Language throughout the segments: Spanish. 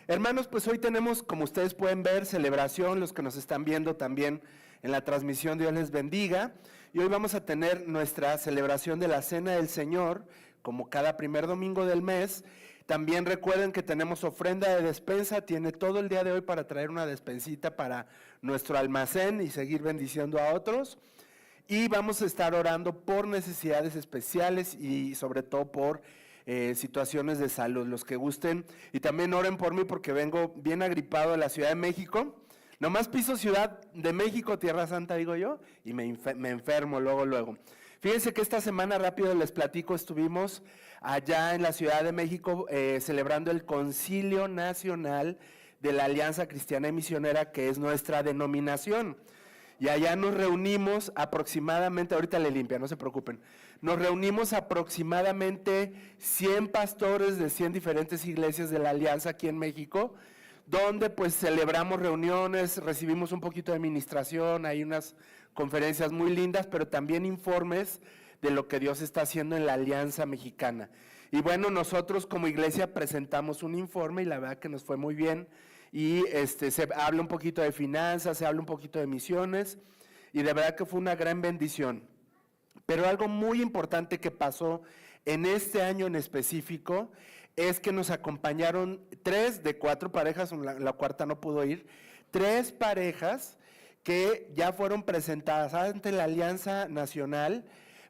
Hermanos, pues hoy tenemos, como ustedes pueden ver, celebración, los que nos están viendo también en la transmisión, Dios les bendiga. Y hoy vamos a tener nuestra celebración de la Cena del Señor, como cada primer domingo del mes. También recuerden que tenemos ofrenda de despensa, tiene todo el día de hoy para traer una despensita para nuestro almacén y seguir bendiciendo a otros. Y vamos a estar orando por necesidades especiales y sobre todo por situaciones de salud, los que gusten. Y también oren por mí porque vengo bien agripado de la Ciudad de México. Nomás piso Ciudad de México, Tierra Santa, digo yo, y me enfermo luego. Fíjense que esta semana, rápido les platico, estuvimos allá en la Ciudad de México celebrando el Concilio Nacional de la Alianza Cristiana y Misionera, que es nuestra denominación. Y allá nos reunimos aproximadamente, ahorita le limpia, no se preocupen, nos reunimos aproximadamente 100 pastores de 100 diferentes iglesias de la Alianza aquí en México, donde pues celebramos reuniones, recibimos un poquito de administración, hay unas conferencias muy lindas, pero también informes de lo que Dios está haciendo en la Alianza Mexicana. Y bueno, nosotros como iglesia presentamos un informe y la verdad que nos fue muy bien. Y se habla un poquito de finanzas, se habla un poquito de misiones, y de verdad que fue una gran bendición. Pero algo muy importante que pasó en este año en específico es que nos acompañaron 3 de 4 parejas, la cuarta no pudo ir, 3 parejas que ya fueron presentadas ante la Alianza Nacional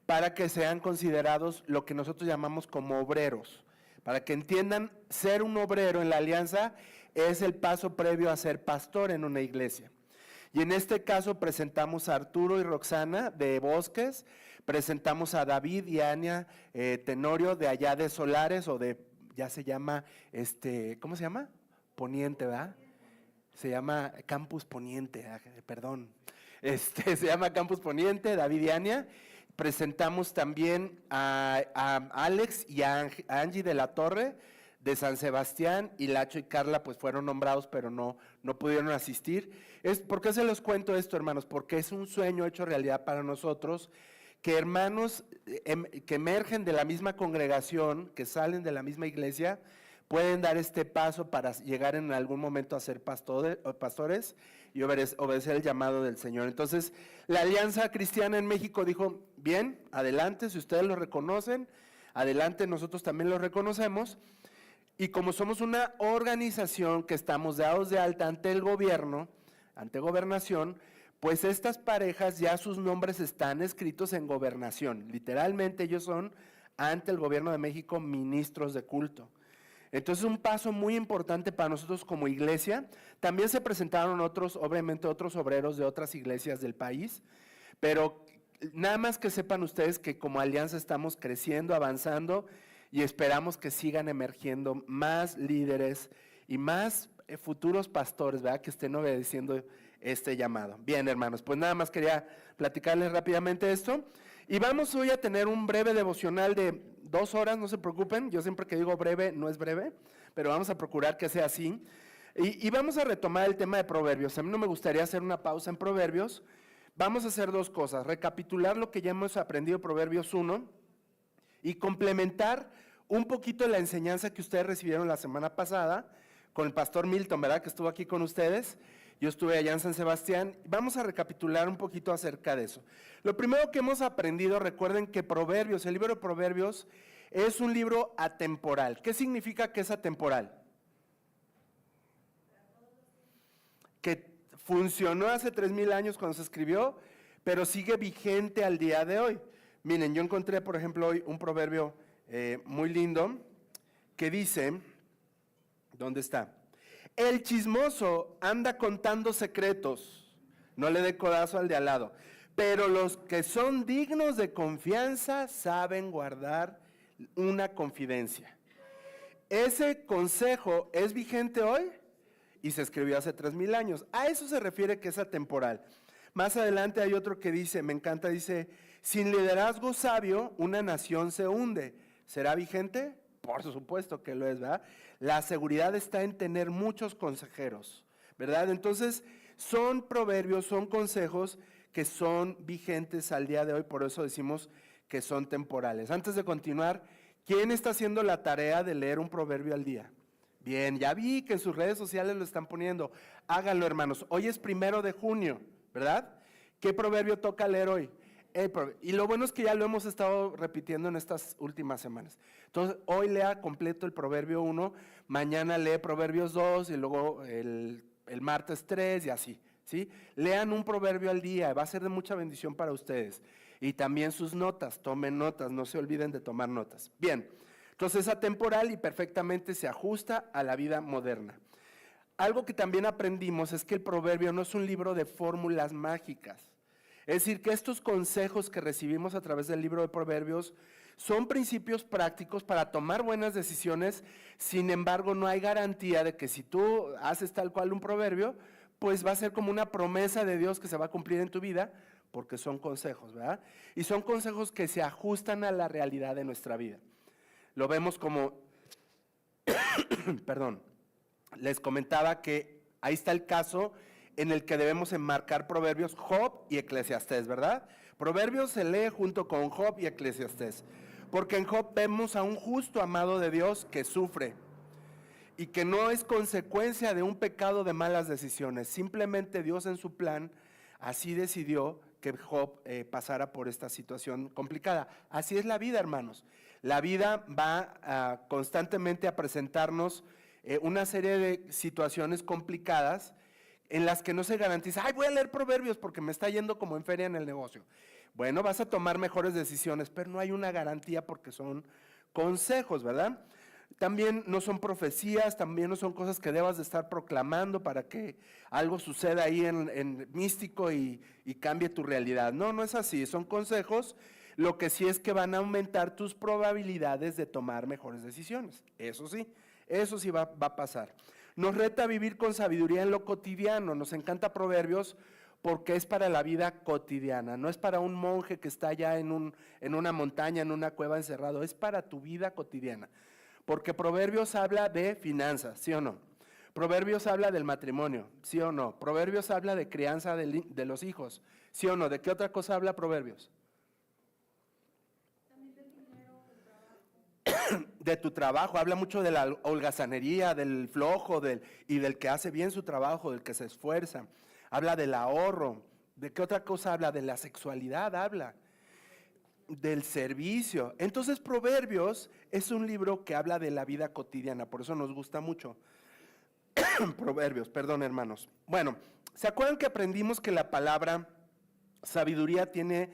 para que sean considerados lo que nosotros llamamos como obreros. Para que entiendan, ser un obrero en la Alianza es el paso previo a ser pastor en una iglesia. Y en este caso presentamos a Arturo y Roxana de Bosques, presentamos a David y Ania Tenorio de allá de Solares, o de, ya se llama, ¿cómo se llama? Poniente, ¿verdad? Se llama Campus Poniente, perdón. Se llama Campus Poniente, David y Ania. Presentamos también a Alex y a Angie de la Torre, de San Sebastián, y Lacho y Carla pues fueron nombrados, pero no pudieron asistir. ¿Por qué se los cuento esto, hermanos? Porque es un sueño hecho realidad para nosotros, que hermanos que emergen de la misma congregación, que salen de la misma iglesia, pueden dar este paso para llegar en algún momento a ser pastores y obedecer el llamado del Señor. Entonces, la Alianza Cristiana en México dijo, bien, adelante, si ustedes lo reconocen, adelante, nosotros también lo reconocemos. Y como somos una organización que estamos dados de alta ante el gobierno, ante gobernación, pues estas parejas ya sus nombres están escritos en gobernación. Literalmente ellos son ante el gobierno de México ministros de culto. Entonces un paso muy importante para nosotros como iglesia. También se presentaron obviamente otros obreros de otras iglesias del país, pero nada más que sepan ustedes que como alianza estamos creciendo, avanzando, y esperamos que sigan emergiendo más líderes y más futuros pastores, ¿verdad? Que estén obedeciendo este llamado. Bien, hermanos, pues nada más quería platicarles rápidamente esto. Y vamos hoy a tener un breve devocional de 2 horas, no se preocupen. Yo siempre que digo breve, no es breve, pero vamos a procurar que sea así. Y vamos a retomar el tema de Proverbios. A mí no me gustaría hacer una pausa en Proverbios. Vamos a hacer 2 cosas. Recapitular lo que ya hemos aprendido en Proverbios 1 y complementar un poquito la enseñanza que ustedes recibieron la semana pasada con el pastor Milton, ¿verdad? Que estuvo aquí con ustedes. Yo estuve allá en San Sebastián. Vamos a recapitular un poquito acerca de eso. Lo primero que hemos aprendido, recuerden que Proverbios, el libro de Proverbios, es un libro atemporal. ¿Qué significa que es atemporal? Que funcionó hace 3000 años cuando se escribió, pero sigue vigente al día de hoy. Miren, yo encontré, por ejemplo, hoy un proverbio muy lindo que dice, ¿dónde está? El chismoso anda contando secretos, no le dé codazo al de al lado, pero los que son dignos de confianza saben guardar una confidencia. Ese consejo es vigente hoy y se escribió hace 3000 años. A eso se refiere que es atemporal. Más adelante hay otro que dice, me encanta, dice, sin liderazgo sabio, una nación se hunde. ¿Será vigente? Por supuesto que lo es, ¿verdad? La seguridad está en tener muchos consejeros, ¿verdad? Entonces, son proverbios, son consejos que son vigentes al día de hoy, por eso decimos que son temporales. Antes de continuar, ¿quién está haciendo la tarea de leer un proverbio al día? Bien, ya vi que en sus redes sociales lo están poniendo. Háganlo, hermanos. Hoy es 1 de junio, ¿verdad? ¿Qué proverbio toca leer hoy? Y lo bueno es que ya lo hemos estado repitiendo en estas últimas semanas. Entonces, hoy lea completo el proverbio 1, mañana lee proverbios 2 y luego el martes 3 y así, ¿sí? Lean un proverbio al día, va a ser de mucha bendición para ustedes. Y también sus notas, tomen notas, no se olviden de tomar notas. Bien, entonces es atemporal y perfectamente se ajusta a la vida moderna. Algo que también aprendimos es que el proverbio no es un libro de fórmulas mágicas. Es decir, que estos consejos que recibimos a través del libro de Proverbios son principios prácticos para tomar buenas decisiones. Sin embargo, no hay garantía de que si tú haces tal cual un proverbio, pues va a ser como una promesa de Dios que se va a cumplir en tu vida, porque son consejos, ¿verdad? Y son consejos que se ajustan a la realidad de nuestra vida. Lo vemos como, perdón, les comentaba que ahí está el caso en el que debemos enmarcar Proverbios, Job y Eclesiastés, ¿verdad? Proverbios se lee junto con Job y Eclesiastés, porque en Job vemos a un justo amado de Dios que sufre y que no es consecuencia de un pecado de malas decisiones, simplemente Dios en su plan así decidió que Job pasara por esta situación complicada. Así es la vida, hermanos. La vida va constantemente a presentarnos una serie de situaciones complicadas en las que no se garantiza, ay, voy a leer proverbios porque me está yendo como en feria en el negocio. Bueno, vas a tomar mejores decisiones, pero no hay una garantía porque son consejos, ¿verdad? También no son profecías, también no son cosas que debas de estar proclamando para que algo suceda ahí en místico y cambie tu realidad. No, no es así, son consejos. Lo que sí es que van a aumentar tus probabilidades de tomar mejores decisiones. Eso sí va a pasar. Nos reta a vivir con sabiduría en lo cotidiano. Nos encanta Proverbios porque es para la vida cotidiana. No es para un monje que está allá en una montaña, en una cueva encerrado. Es para tu vida cotidiana. Porque Proverbios habla de finanzas, ¿sí o no? Proverbios habla del matrimonio, ¿sí o no? Proverbios habla de crianza de los hijos, ¿sí o no? ¿De qué otra cosa habla Proverbios? De tu trabajo, habla mucho de la holgazanería, del flojo y del que hace bien su trabajo, del que se esfuerza. Habla del ahorro. ¿De qué otra cosa habla? De la sexualidad habla. Del servicio. Entonces Proverbios es un libro que habla de la vida cotidiana, por eso nos gusta mucho. Proverbios, perdón hermanos. Bueno, ¿se acuerdan que aprendimos que la palabra sabiduría tiene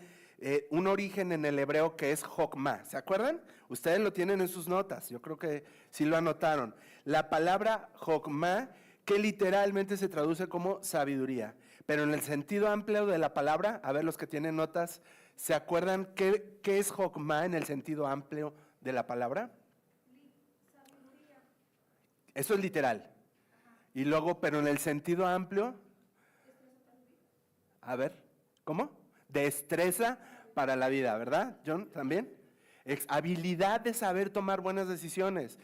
un origen en el hebreo que es jokma? ¿Se acuerdan? Ustedes lo tienen en sus notas, yo creo que sí lo anotaron. La palabra jokma, que literalmente se traduce como sabiduría, pero en el sentido amplio de la palabra, a ver los que tienen notas, ¿se acuerdan qué es jokma en el sentido amplio de la palabra? Sabiduría. Eso es literal. Y luego, pero en el sentido amplio, a ver, ¿cómo? Destreza para la vida, ¿verdad, John? ¿También? Habilidad de saber tomar buenas decisiones.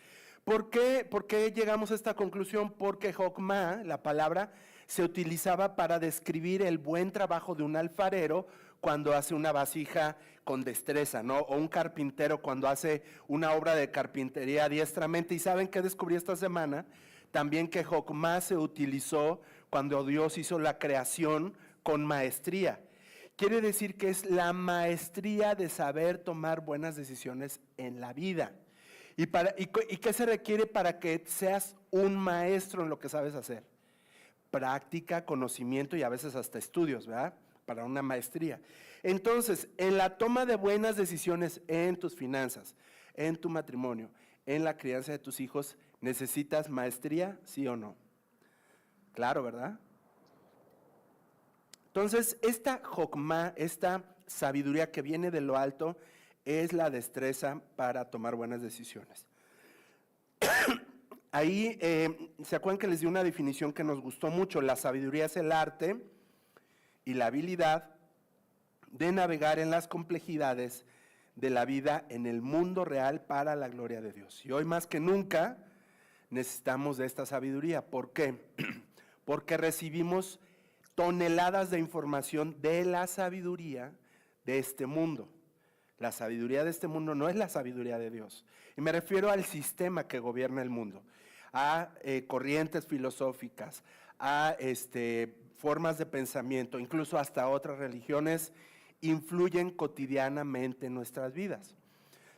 ¿Por qué llegamos a esta conclusión? Porque jokma, la palabra, se utilizaba para describir el buen trabajo de un alfarero cuando hace una vasija con destreza, ¿no? O un carpintero cuando hace una obra de carpintería diestramente. ¿Y saben qué descubrí esta semana? También que jokma se utilizó cuando Dios hizo la creación con maestría. Quiere decir que es la maestría de saber tomar buenas decisiones en la vida. ¿Y qué se requiere para que seas un maestro en lo que sabes hacer? Práctica, conocimiento y a veces hasta estudios, ¿verdad? Para una maestría. Entonces, en la toma de buenas decisiones en tus finanzas, en tu matrimonio, en la crianza de tus hijos, ¿necesitas maestría, sí o no? Claro, ¿verdad? Entonces, esta jokma, esta sabiduría que viene de lo alto, es la destreza para tomar buenas decisiones. Ahí, ¿se acuerdan que les di una definición que nos gustó mucho? La sabiduría es el arte y la habilidad de navegar en las complejidades de la vida en el mundo real para la gloria de Dios. Y hoy más que nunca necesitamos de esta sabiduría. ¿Por qué? Porque recibimos toneladas de información de la sabiduría de este mundo. La sabiduría de este mundo no es la sabiduría de Dios. Y me refiero al sistema que gobierna el mundo. a corrientes filosóficas, a formas de pensamiento, incluso hasta otras religiones, influyen cotidianamente en nuestras vidas.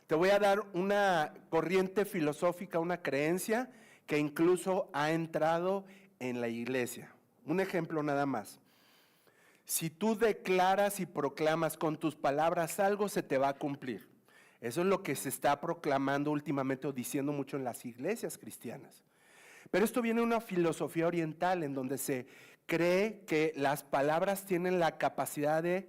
Te voy a dar una corriente filosófica, una creencia que incluso ha entrado en la iglesia. Un ejemplo nada más. Si tú declaras y proclamas con tus palabras algo, se te va a cumplir. Eso es lo que se está proclamando últimamente o diciendo mucho en las iglesias cristianas. Pero esto viene de una filosofía oriental en donde se cree que las palabras tienen la capacidad de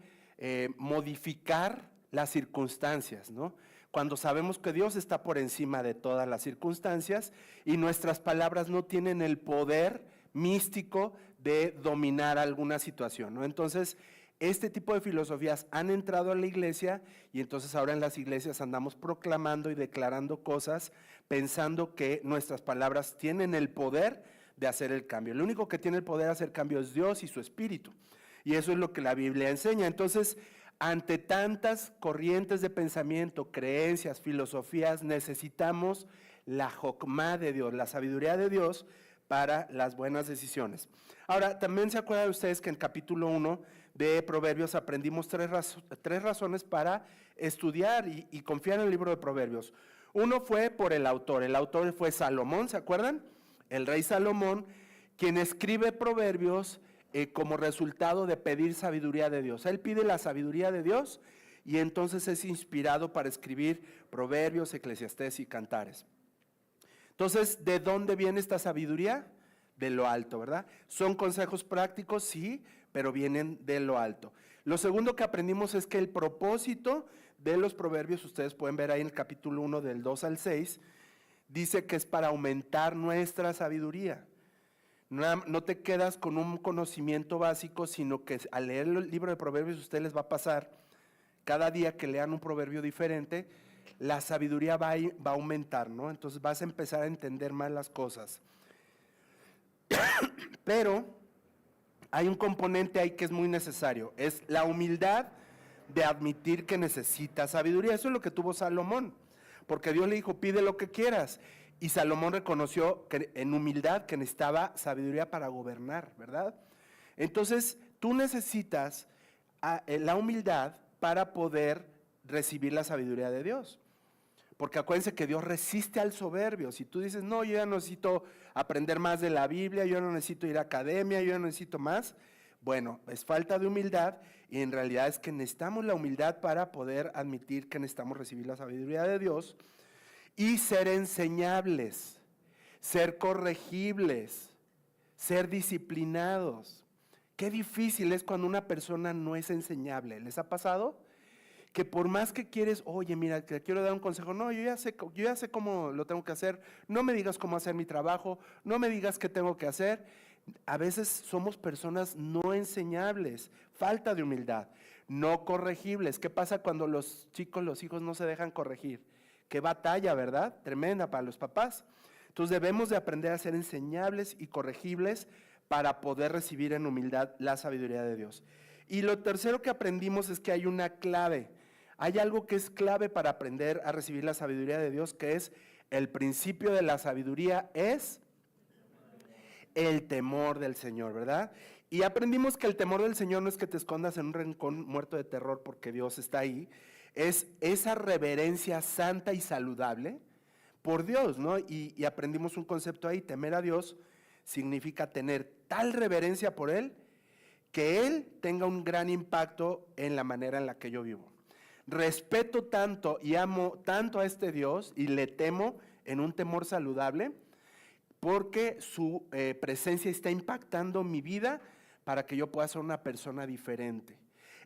modificar las circunstancias, ¿no? Cuando sabemos que Dios está por encima de todas las circunstancias y nuestras palabras no tienen el poder místico de dominar alguna situación, ¿no? Entonces, este tipo de filosofías han entrado a la iglesia y entonces ahora en las iglesias andamos proclamando y declarando cosas pensando que nuestras palabras tienen el poder de hacer el cambio. El único que tiene el poder de hacer cambio es Dios y su Espíritu. Y eso es lo que la Biblia enseña. Entonces, ante tantas corrientes de pensamiento, creencias, filosofías, necesitamos la jokmá de Dios, la sabiduría de Dios para las buenas decisiones. Ahora, también se acuerdan ustedes que en capítulo 1 de Proverbios aprendimos tres razones para estudiar y confiar en el libro de Proverbios. Uno fue por el autor fue Salomón, ¿se acuerdan? El rey Salomón, quien escribe Proverbios como resultado de pedir sabiduría de Dios. Él pide la sabiduría de Dios y entonces es inspirado para escribir Proverbios, Eclesiastés y Cantares. Entonces, ¿de dónde viene esta sabiduría? De lo alto, ¿verdad? Son consejos prácticos, sí, pero vienen de lo alto. Lo segundo que aprendimos es que el propósito de los proverbios, ustedes pueden ver ahí en el capítulo 1 del 2 al 6, dice que es para aumentar nuestra sabiduría. No te quedas con un conocimiento básico, sino que al leer el libro de proverbios, a ustedes les va a pasar, cada día que lean un proverbio diferente, la sabiduría va a aumentar, ¿no? Entonces vas a empezar a entender más las cosas. Pero hay un componente ahí que es muy necesario, es la humildad de admitir que necesitas sabiduría. Eso es lo que tuvo Salomón, porque Dios le dijo, pide lo que quieras. Y Salomón reconoció en humildad que necesitaba sabiduría para gobernar, ¿verdad? Entonces, tú necesitas la humildad para poder recibir la sabiduría de Dios. Porque acuérdense que Dios resiste al soberbio. Si tú dices, no, yo ya no necesito aprender más de la Biblia, yo no necesito ir a academia, yo ya no necesito más. Bueno, es falta de humildad y en realidad es que necesitamos la humildad para poder admitir que necesitamos recibir la sabiduría de Dios y ser enseñables, ser corregibles, ser disciplinados. Qué difícil es cuando una persona no es enseñable. ¿Les ha pasado? Que por más que quieres, oye, mira, te quiero dar un consejo, no, yo ya sé cómo lo tengo que hacer, no me digas cómo hacer mi trabajo, no me digas qué tengo que hacer. A veces somos personas no enseñables, falta de humildad, no corregibles. ¿Qué pasa cuando los hijos no se dejan corregir? Qué batalla, ¿verdad? Tremenda para los papás. Entonces debemos de aprender a ser enseñables y corregibles para poder recibir en humildad la sabiduría de Dios. Y lo tercero que aprendimos es que hay una clave. Hay algo que es clave para aprender a recibir la sabiduría de Dios, que es el principio de la sabiduría, es el temor del Señor, ¿verdad? Y aprendimos que el temor del Señor no es que te escondas en un rincón muerto de terror porque Dios está ahí, es esa reverencia santa y saludable por Dios, ¿no? Y aprendimos un concepto ahí, temer a Dios significa tener tal reverencia por Él, que Él tenga un gran impacto en la manera en la que yo vivo. Respeto tanto y amo tanto a este Dios y le temo en un temor saludable porque su presencia está impactando mi vida para que yo pueda ser una persona diferente.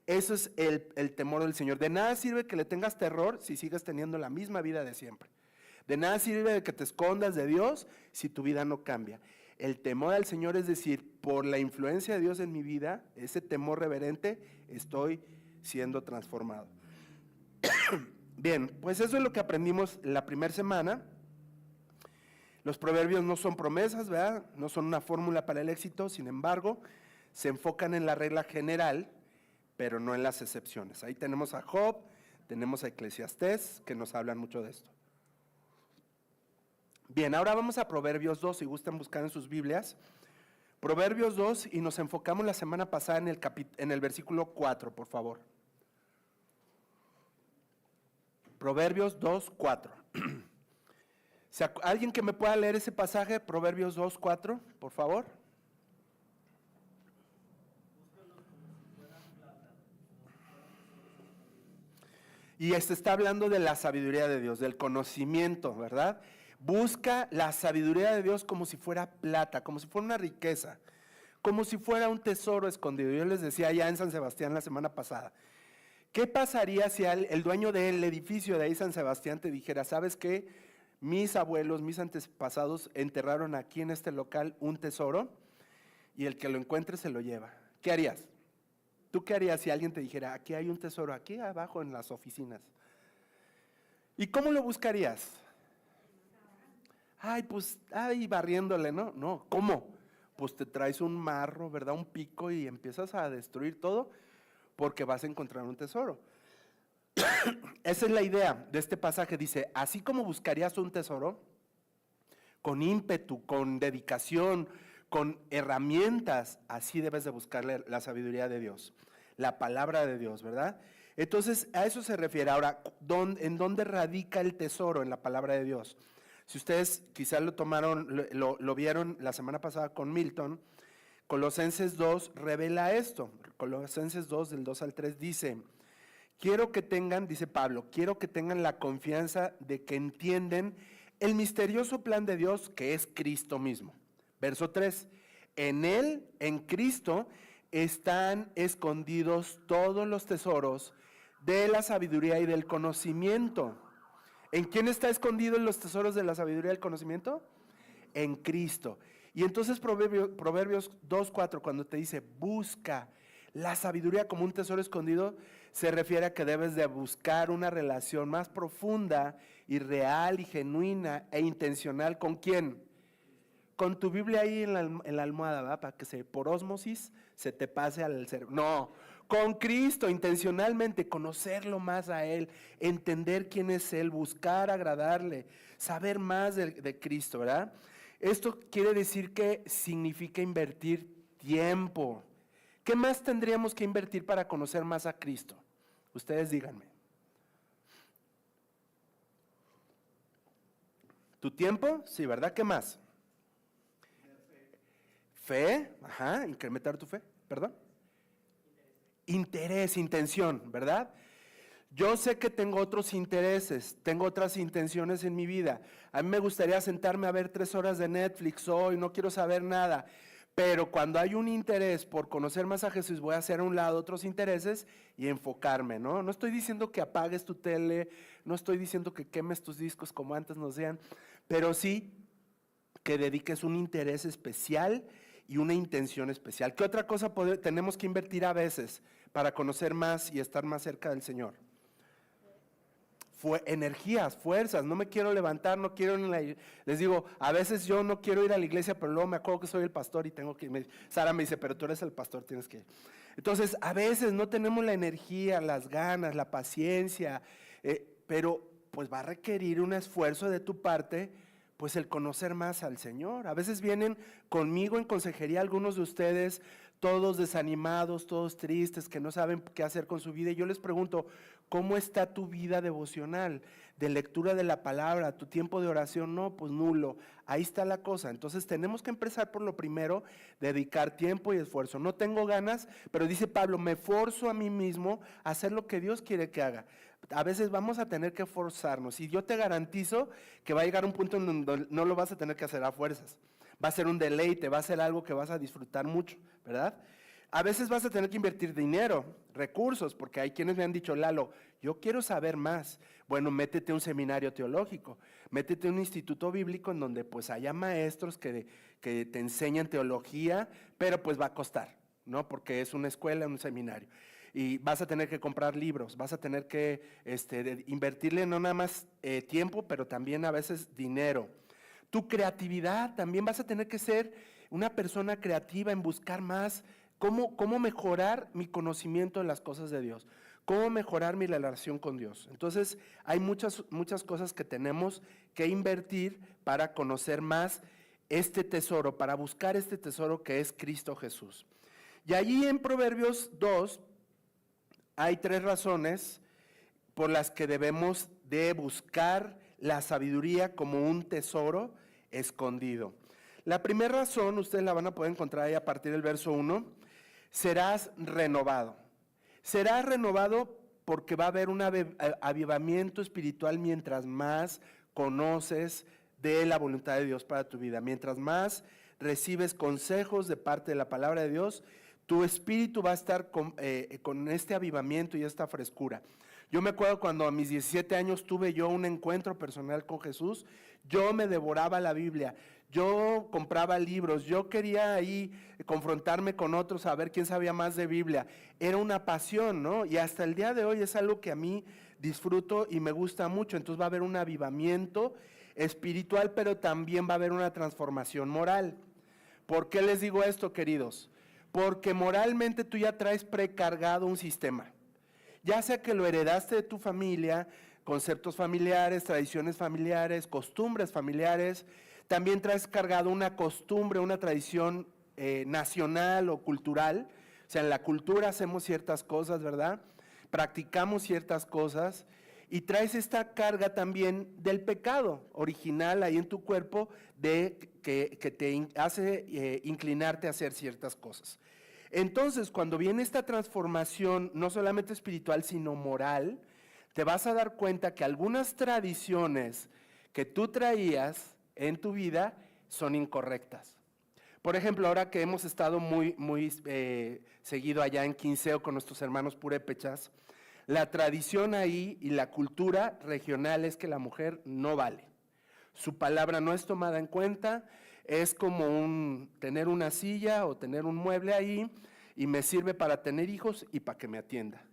Eso es el temor del Señor. De nada sirve que le tengas terror si sigues teniendo la misma vida de siempre. De nada sirve de que te escondas de Dios si tu vida no cambia. El temor al Señor es decir, por la influencia de Dios en mi vida, ese temor reverente, estoy siendo transformado. Bien, pues eso es lo que aprendimos la primera semana. Los proverbios no son promesas, ¿verdad? No son una fórmula para el éxito, sin embargo, se enfocan en la regla general, pero no en las excepciones. Ahí tenemos a Job, tenemos a Eclesiastés, que nos hablan mucho de esto. Bien, ahora vamos a Proverbios 2, si gustan buscar en sus Biblias. Proverbios 2 y nos enfocamos la semana pasada en el versículo 4, por favor. Proverbios 2, 4. ¿Alguien que me pueda leer ese pasaje, Proverbios 2, 4, por favor? Y está hablando de la sabiduría de Dios, del conocimiento, ¿verdad? Busca la sabiduría de Dios como si fuera plata, como si fuera una riqueza, como si fuera un tesoro escondido. Yo les decía allá en San Sebastián la semana pasada, ¿qué pasaría si el dueño del edificio de ahí San Sebastián te dijera, ¿sabes qué? Mis abuelos, mis antepasados enterraron aquí en este local un tesoro y el que lo encuentre se lo lleva. ¿Qué harías? ¿Tú qué harías si alguien te dijera, aquí hay un tesoro, aquí abajo en las oficinas? ¿Y cómo lo buscarías? Ay, pues, barriéndole, ¿no? No, ¿cómo? Pues te traes un marro, ¿verdad? Un pico y empiezas a destruir todo porque vas a encontrar un tesoro. Esa es la idea de este pasaje. Dice, así como buscarías un tesoro, con ímpetu, con dedicación, con herramientas, así debes de buscarle la sabiduría de Dios, la palabra de Dios, ¿verdad? Entonces, a eso se refiere. Ahora, ¿en dónde radica el tesoro en la palabra de Dios? Si ustedes quizás lo tomaron, lo vieron la semana pasada con Milton, Colosenses 2 revela esto. Colosenses 2, del 2 al 3 dice, quiero que tengan, dice Pablo, quiero que tengan la confianza de que entienden el misterioso plan de Dios que es Cristo mismo. Verso 3, en Él, en Cristo, están escondidos todos los tesoros de la sabiduría y del conocimiento. ¿En quién está escondidos los tesoros de la sabiduría y del conocimiento? En Cristo. Y entonces Proverbios 2:4, cuando te dice busca la sabiduría como un tesoro escondido, se refiere a que debes de buscar una relación más profunda y real y genuina e intencional. ¿Con quién? Con tu Biblia ahí en la almohada, ¿verdad? Para que por ósmosis se te pase al cerebro. No, con Cristo, intencionalmente, conocerlo más a Él, entender quién es Él, buscar agradarle, saber más de Cristo, ¿verdad? Esto quiere decir que significa invertir tiempo. ¿Qué más tendríamos que invertir para conocer más a Cristo? Ustedes díganme. ¿Tu tiempo? Sí, ¿verdad? ¿Qué más? Fe, ajá, incrementar tu fe, perdón. Interés, intención, ¿verdad? Yo sé que tengo otros intereses, tengo otras intenciones en mi vida. A mí me gustaría sentarme a ver 3 horas de Netflix hoy, no quiero saber nada. Pero cuando hay un interés por conocer más a Jesús, voy a hacer a un lado otros intereses y enfocarme, ¿no? No estoy diciendo que apagues tu tele, no estoy diciendo que quemes tus discos como antes nos decían, pero sí que dediques un interés especial y una intención especial. ¿Qué otra cosa tenemos que invertir a veces para conocer más y estar más cerca del Señor? Energías, fuerzas, no me quiero levantar, no quiero les digo, a veces yo no quiero ir a la iglesia, pero luego me acuerdo que soy el pastor y tengo que ir. Sara me dice, pero tú eres el pastor, tienes que ir. Entonces, a veces no tenemos la energía, las ganas, la paciencia, pero pues va a requerir un esfuerzo de tu parte, pues el conocer más al Señor. A veces vienen conmigo en consejería algunos de ustedes, todos desanimados, todos tristes, que no saben qué hacer con su vida, y yo les pregunto, ¿cómo está tu vida devocional, de lectura de la palabra, tu tiempo de oración? No, pues nulo, ahí está la cosa. Entonces tenemos que empezar por lo primero, dedicar tiempo y esfuerzo. No tengo ganas, pero dice Pablo, me forzo a mí mismo a hacer lo que Dios quiere que haga. A veces vamos a tener que forzarnos, y yo te garantizo que va a llegar un punto en donde no lo vas a tener que hacer a fuerzas. Va a ser un deleite, va a ser algo que vas a disfrutar mucho, ¿verdad? A veces vas a tener que invertir dinero, recursos, porque hay quienes me han dicho, Lalo, yo quiero saber más. Bueno, métete a un seminario teológico, métete a un instituto bíblico en donde pues haya maestros que te enseñan teología, pero pues va a costar, ¿no? Porque es una escuela, un seminario. Y vas a tener que comprar libros, vas a tener que invertirle no nada más tiempo, pero también a veces dinero. Tu creatividad, también vas a tener que ser una persona creativa en buscar más. ¿Cómo mejorar mi conocimiento de las cosas de Dios? ¿Cómo mejorar mi relación con Dios? Entonces, hay muchas cosas que tenemos que invertir para conocer más este tesoro, para buscar este tesoro que es Cristo Jesús. Y allí en Proverbios 2 hay 3 razones por las que debemos de buscar la sabiduría como un tesoro escondido. La primera razón, ustedes la van a poder encontrar ahí a partir del verso 1, serás renovado. Serás renovado porque va a haber un avivamiento espiritual mientras más conoces de la voluntad de Dios para tu vida. Mientras más recibes consejos de parte de la palabra de Dios, tu espíritu va a estar con este avivamiento y esta frescura. Yo me acuerdo cuando a mis 17 años tuve yo un encuentro personal con Jesús, yo me devoraba la Biblia, yo compraba libros, yo quería ahí confrontarme con otros a ver quién sabía más de Biblia. Era una pasión, ¿no? Y hasta el día de hoy es algo que a mí disfruto y me gusta mucho. Entonces va a haber un avivamiento espiritual, pero también va a haber una transformación moral. ¿Por qué les digo esto, queridos? Porque moralmente tú ya traes precargado un sistema. Ya sea que lo heredaste de tu familia, conceptos familiares, tradiciones familiares, costumbres familiares, también traes cargado una costumbre, una tradición nacional o cultural. O sea, en la cultura hacemos ciertas cosas, ¿verdad? Practicamos ciertas cosas y traes esta carga también del pecado original ahí en tu cuerpo que te hace inclinarte a hacer ciertas cosas. Entonces, cuando viene esta transformación, no solamente espiritual, sino moral, te vas a dar cuenta que algunas tradiciones que tú traías en tu vida son incorrectas. Por ejemplo, ahora que hemos estado muy seguido allá en Quinceo con nuestros hermanos purépechas, la tradición ahí y la cultura regional es que la mujer no vale. Su palabra no es tomada en cuenta, es como tener una silla o tener un mueble ahí y me sirve para tener hijos y para que me atienda.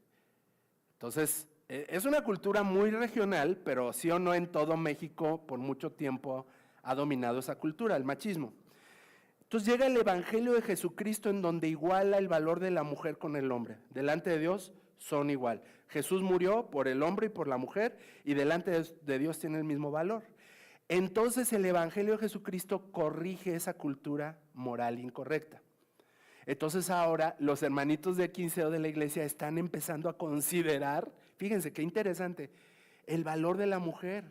Entonces, es una cultura muy regional, pero sí o no en todo México por mucho tiempo ha dominado esa cultura, el machismo. Entonces llega el Evangelio de Jesucristo en donde iguala el valor de la mujer con el hombre. Delante de Dios son igual. Jesús murió por el hombre y por la mujer y delante de Dios tiene el mismo valor. Entonces el Evangelio de Jesucristo corrige esa cultura moral incorrecta. Entonces ahora los hermanitos de Quinceo de la iglesia están empezando a considerar, fíjense qué interesante, el valor de la mujer.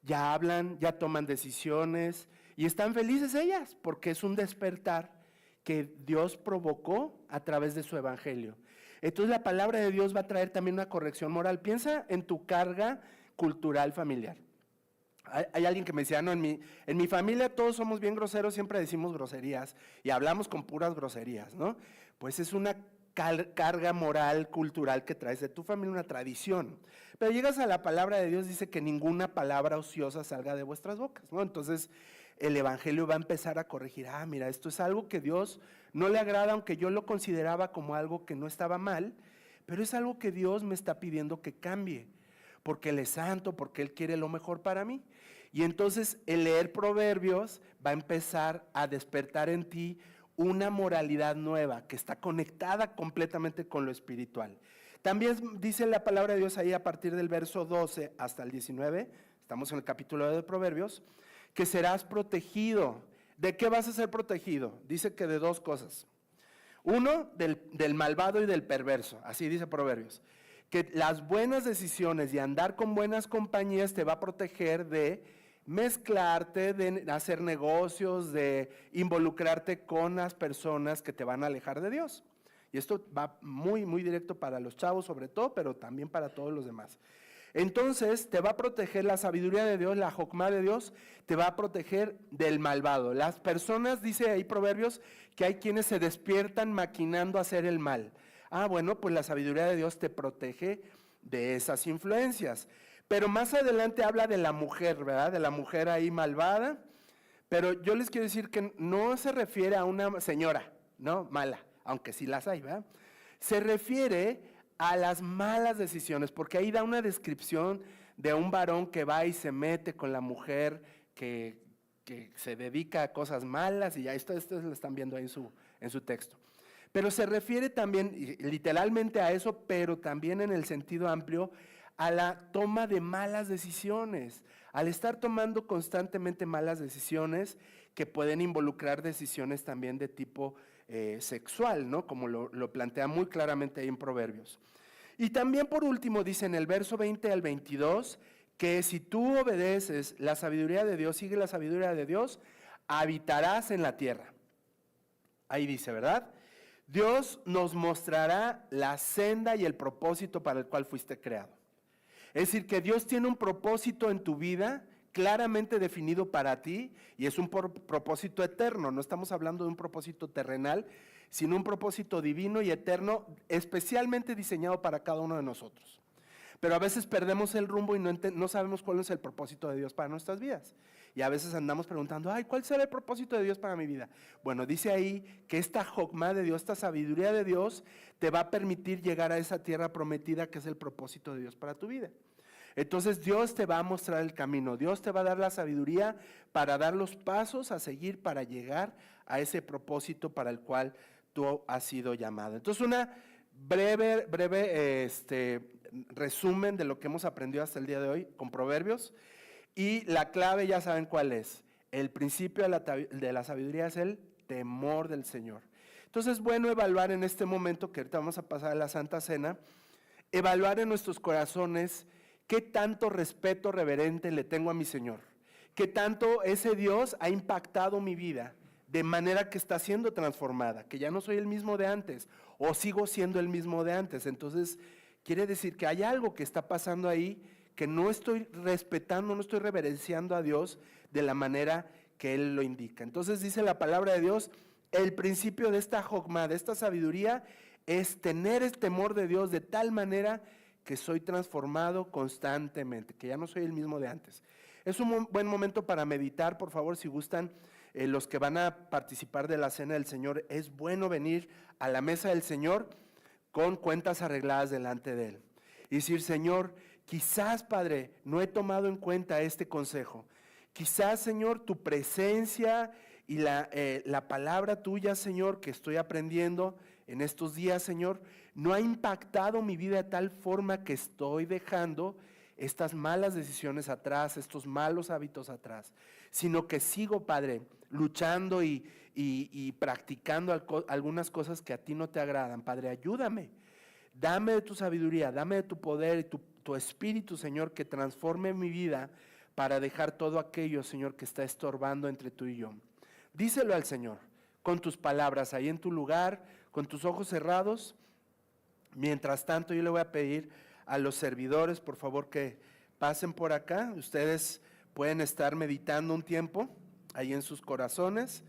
Ya hablan, ya toman decisiones y están felices ellas porque es un despertar que Dios provocó a través de su Evangelio. Entonces la palabra de Dios va a traer también una corrección moral. Piensa en tu carga cultural familiar. Hay alguien que me decía, no, en mi familia todos somos bien groseros, siempre decimos groserías y hablamos con puras groserías, ¿no? Pues es una carga moral, cultural que traes de tu familia, una tradición. Pero llegas a la palabra de Dios, dice que ninguna palabra ociosa salga de vuestras bocas, ¿no? Entonces el Evangelio va a empezar a corregir, mira, esto es algo que Dios no le agrada, aunque yo lo consideraba como algo que no estaba mal, pero es algo que Dios me está pidiendo que cambie, porque Él es santo, porque Él quiere lo mejor para mí. Y entonces el leer Proverbios va a empezar a despertar en ti una moralidad nueva que está conectada completamente con lo espiritual. También dice la palabra de Dios ahí a partir del verso 12 hasta el 19, estamos en el capítulo de Proverbios, que serás protegido. ¿De qué vas a ser protegido? Dice que de 2 cosas. Uno, del malvado y del perverso, así dice Proverbios. Que las buenas decisiones y andar con buenas compañías te va a proteger de mezclarte, de hacer negocios, de involucrarte con las personas que te van a alejar de Dios. Y esto va muy directo para los chavos sobre todo, pero también para todos los demás. Entonces te va a proteger la sabiduría de Dios, la jocma de Dios, te va a proteger del malvado. Las personas, dice ahí Proverbios, que hay quienes se despiertan maquinando hacer el mal. Bueno, pues la sabiduría de Dios te protege de esas influencias. Pero más adelante habla de la mujer, ¿verdad? De la mujer ahí malvada. Pero yo les quiero decir que no se refiere a una señora, ¿no? Mala, aunque sí las hay, ¿verdad? Se refiere a las malas decisiones, porque ahí da una descripción de un varón que va y se mete con la mujer que se dedica a cosas malas, y ya esto lo están viendo ahí en su texto. Pero se refiere también literalmente a eso, pero también en el sentido amplio a la toma de malas decisiones. Al estar tomando constantemente malas decisiones que pueden involucrar decisiones también de tipo sexual, ¿no? Como lo plantea muy claramente ahí en Proverbios. Y también por último dice en el verso 20 al 22 que si tú obedeces la sabiduría de Dios, sigue la sabiduría de Dios, habitarás en la tierra. Ahí dice, ¿verdad? Dios nos mostrará la senda y el propósito para el cual fuiste creado. Es decir, que Dios tiene un propósito en tu vida claramente definido para ti y es un propósito eterno. No estamos hablando de un propósito terrenal, sino un propósito divino y eterno, especialmente diseñado para cada uno de nosotros. Pero a veces perdemos el rumbo y no sabemos cuál es el propósito de Dios para nuestras vidas. Y a veces andamos preguntando, ay, ¿cuál será el propósito de Dios para mi vida? Bueno, dice ahí que esta jokma de Dios, esta sabiduría de Dios, te va a permitir llegar a esa tierra prometida que es el propósito de Dios para tu vida. Entonces Dios te va a mostrar el camino, Dios te va a dar la sabiduría para dar los pasos a seguir para llegar a ese propósito para el cual tú has sido llamado. Entonces una breve resumen de lo que hemos aprendido hasta el día de hoy con Proverbios. Y la clave ya saben cuál es. El principio de la sabiduría es el temor del Señor. Entonces es bueno evaluar en este momento, que ahorita vamos a pasar a la Santa Cena, evaluar en nuestros corazones qué tanto respeto reverente le tengo a mi Señor. Qué tanto ese Dios ha impactado mi vida de manera que está siendo transformada, que ya no soy el mismo de antes o sigo siendo el mismo de antes. Entonces quiere decir que hay algo que está pasando ahí que no estoy respetando, no estoy reverenciando a Dios de la manera que Él lo indica. Entonces dice la palabra de Dios, el principio de esta jokma, de esta sabiduría, es tener el temor de Dios de tal manera que soy transformado constantemente, que ya no soy el mismo de antes. Es un buen momento para meditar, por favor, si gustan, los que van a participar de la Cena del Señor, es bueno venir a la mesa del Señor con cuentas arregladas delante de Él. Y decir, Señor, quizás, Padre, no he tomado en cuenta este consejo. Quizás, Señor, tu presencia y la palabra tuya, Señor, que estoy aprendiendo en estos días, Señor, no ha impactado mi vida de tal forma que estoy dejando estas malas decisiones atrás, estos malos hábitos atrás, sino que sigo, Padre, luchando y practicando algunas cosas que a ti no te agradan. Padre, ayúdame. Dame de tu sabiduría, dame de tu poder y tu espíritu, Señor, que transforme mi vida para dejar todo aquello, Señor, que está estorbando entre tú y yo. Díselo al Señor, con tus palabras, ahí en tu lugar, con tus ojos cerrados. Mientras tanto, yo le voy a pedir a los servidores, por favor, que pasen por acá. Ustedes pueden estar meditando un tiempo ahí en sus corazones,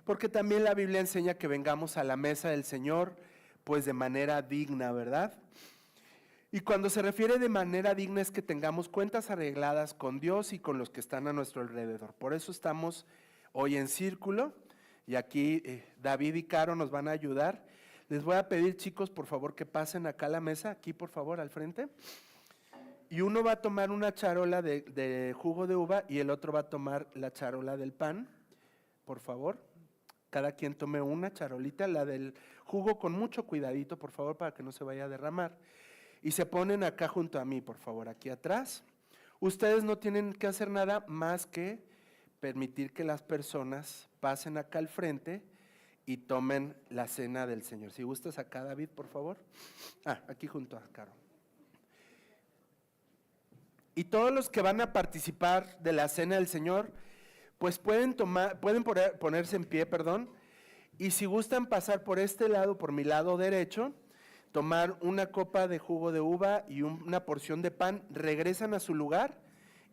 porque también la Biblia enseña que vengamos a la mesa del Señor, pues de manera digna, ¿verdad? Y cuando se refiere de manera digna es que tengamos cuentas arregladas con Dios y con los que están a nuestro alrededor. Por eso estamos hoy en círculo y aquí David y Caro nos van a ayudar. Les voy a pedir, chicos, por favor, que pasen acá a la mesa, aquí por favor, al frente. Y uno va a tomar una charola de jugo de uva y el otro va a tomar la charola del pan, por favor. Cada quien tome una charolita, la del jugo con mucho cuidadito, por favor, para que no se vaya a derramar. Y se ponen acá junto a mí, por favor, aquí atrás. Ustedes no tienen que hacer nada más que permitir que las personas pasen acá al frente y tomen la cena del Señor. Si gustas acá, David, por favor. Aquí junto a Caro. Y todos los que van a participar de la cena del Señor, pues pueden ponerse en pie, y si gustan pasar por este lado, por mi lado derecho, tomar una copa de jugo de uva y una porción de pan, regresan a su lugar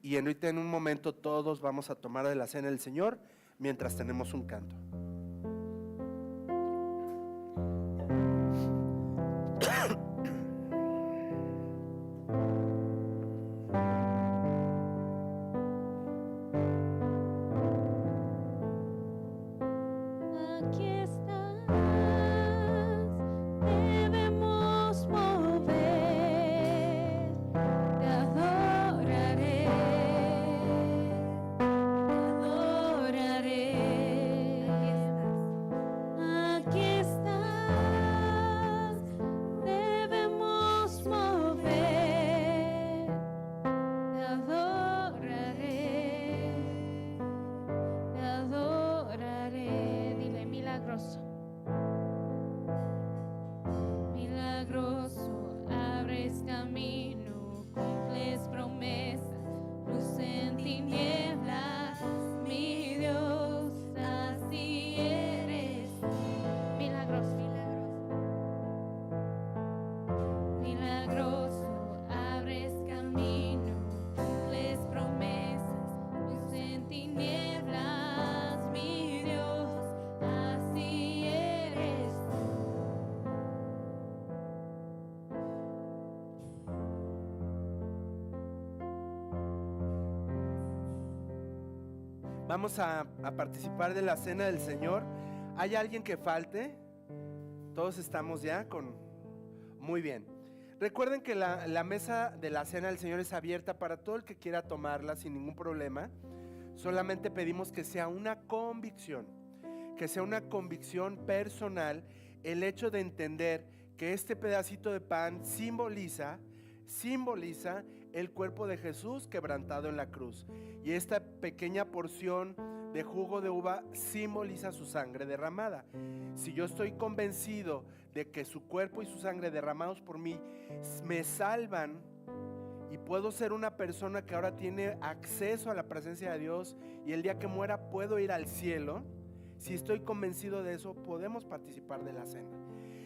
y ahorita en un momento todos vamos a tomar de la cena del Señor mientras tenemos un canto. milagroso. Milagroso, abres camino, cumples promesas, luz en tinieblas, mi Dios, así eres. Milagroso, milagroso, abres camino, cumples promesas, luz en tinieblas, mi Dios, así eres. Vamos a participar de la cena del Señor. ¿Hay alguien que falte? Todos estamos ya con... Muy bien. Recuerden que la mesa de la cena del Señor es abierta para todo el que quiera tomarla sin ningún problema. Solamente pedimos que sea una convicción personal, el hecho de entender que este pedacito de pan simboliza el cuerpo de Jesús quebrantado en la cruz, y esta pequeña porción de jugo de uva simboliza su sangre derramada. Si yo estoy convencido de que su cuerpo y su sangre derramados por mí me salvan y puedo ser una persona que ahora tiene acceso a la presencia de Dios, y el día que muera puedo ir al cielo, si estoy convencido de eso, podemos participar de la cena.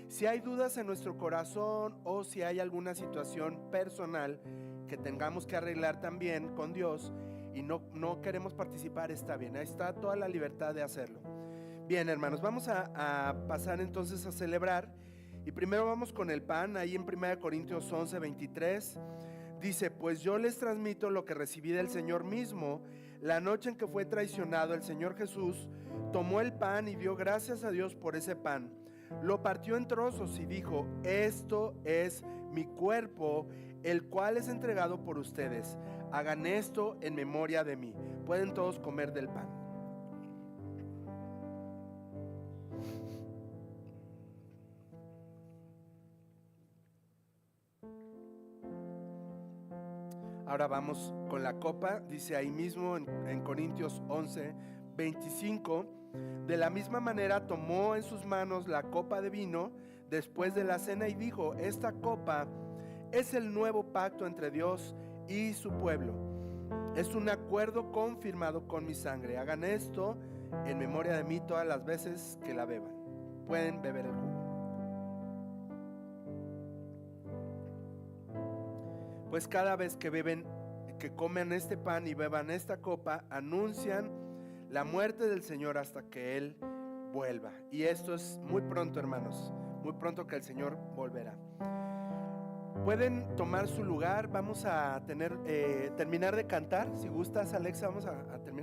Si hay dudas en nuestro corazón o si hay alguna situación personal que tengamos que arreglar también con Dios y no queremos participar, está bien, ahí está toda la libertad de hacerlo. Bien, hermanos, vamos a pasar entonces a celebrar, y primero vamos con el pan. Ahí en 1 Corintios 11, 23 dice: pues yo les transmito lo que recibí del Señor mismo. La noche en que fue traicionado, el Señor Jesús tomó el pan y dio gracias a Dios por ese pan. Lo partió en trozos y dijo: esto es mi cuerpo, el cual es entregado por ustedes. Hagan esto en memoria de mí. Pueden todos comer del pan. Ahora vamos con la copa. Dice ahí mismo en Corintios 11, 25: de la misma manera tomó en sus manos la copa de vino después de la cena y dijo: esta copa es el nuevo pacto entre Dios y su pueblo. Es un acuerdo confirmado con mi sangre. Hagan esto en memoria de mí todas las veces que la beban. Pueden beber el jugo. Pues cada vez que comen este pan y beban esta copa, anuncian la muerte del Señor hasta que Él vuelva. Y esto es muy pronto, hermanos, muy pronto que el Señor volverá. Pueden tomar su lugar. Vamos a terminar de cantar. Si gustas, Alexa, vamos a terminar.